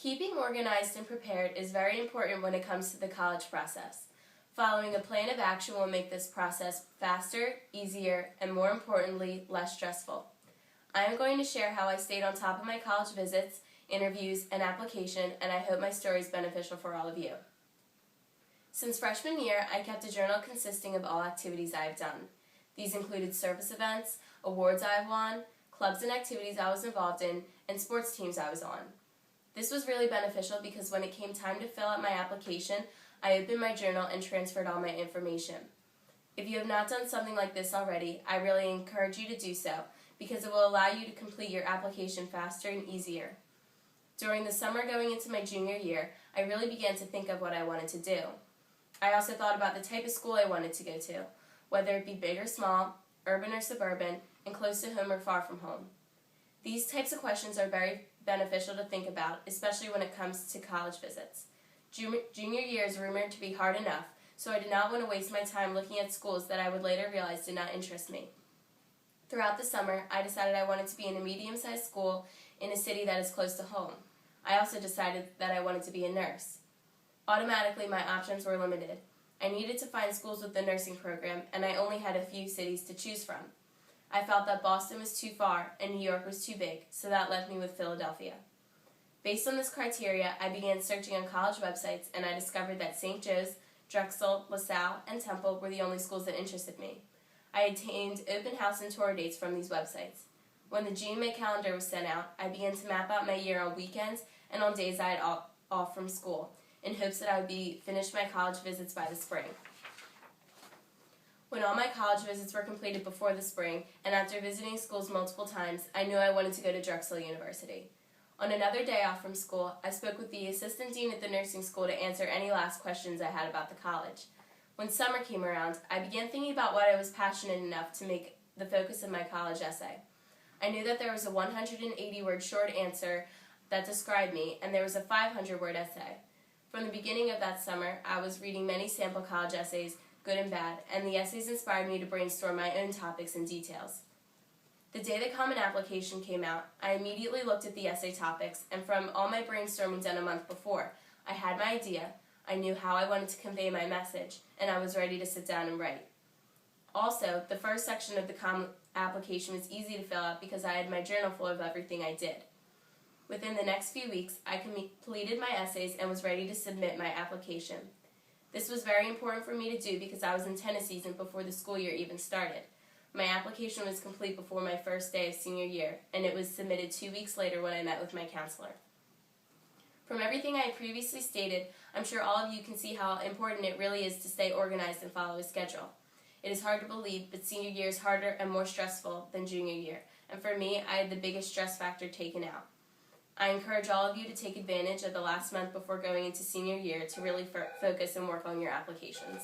Keeping organized and prepared is very important when it comes to the college process. Following a plan of action will make this process faster, easier, and more importantly, less stressful. I am going to share how I stayed on top of my college visits, interviews, and application, and I hope my story is beneficial for all of you. Since freshman year, I kept a journal consisting of all activities I have done. These included service events, awards I have won, clubs and activities I was involved in, and sports teams I was on. This was really beneficial because when it came time to fill out my application, I opened my journal and transferred all my information. If you have not done something like this already, I really encourage you to do so because it will allow you to complete your application faster and easier. During the summer going into my junior year, I really began to think of what I wanted to do. I also thought about the type of school I wanted to go to, whether it be big or small, urban or suburban, and close to home or far from home. These types of questions are very beneficial to think about, especially when it comes to college visits. Junior year is rumored to be hard enough, so I did not want to waste my time looking at schools that I would later realize did not interest me. Throughout the summer, I decided I wanted to be in a medium-sized school in a city that is close to home. I also decided that I wanted to be a nurse. Automatically, my options were limited. I needed to find schools with the nursing program, and I only had a few cities to choose from. I felt that Boston was too far and New York was too big, so that left me with Philadelphia. Based on this criteria, I began searching on college websites, and I discovered that St. Joe's, Drexel, LaSalle, and Temple were the only schools that interested me. I obtained open house and tour dates from these websites. When the June-May calendar was sent out, I began to map out my year on weekends and on days I had off from school, in hopes that I would be finished my college visits by the spring. When all my college visits were completed before the spring, and after visiting schools multiple times, I knew I wanted to go to Drexel University. On another day off from school, I spoke with the assistant dean at the nursing school to answer any last questions I had about the college. When summer came around, I began thinking about what I was passionate enough to make the focus of my college essay. I knew that there was a 180-word short answer that described me, and there was a 500-word essay. From the beginning of that summer, I was reading many sample college essays, good and bad, and the essays inspired me to brainstorm my own topics and details. The day the Common Application came out, I immediately looked at the essay topics, and from all my brainstorming done a month before, I had my idea, I knew how I wanted to convey my message, and I was ready to sit down and write. Also, the first section of the Common Application was easy to fill out because I had my journal full of everything I did. Within the next few weeks, I completed my essays and was ready to submit my application. This was very important for me to do because I was in tennis season before the school year even started. My application was complete before my first day of senior year, and it was submitted 2 weeks later when I met with my counselor. From everything I had previously stated, I'm sure all of you can see how important it really is to stay organized and follow a schedule. It is hard to believe, but senior year is harder and more stressful than junior year, and for me, I had the biggest stress factor taken out. I encourage all of you to take advantage of the last month before going into senior year to really focus and work on your applications.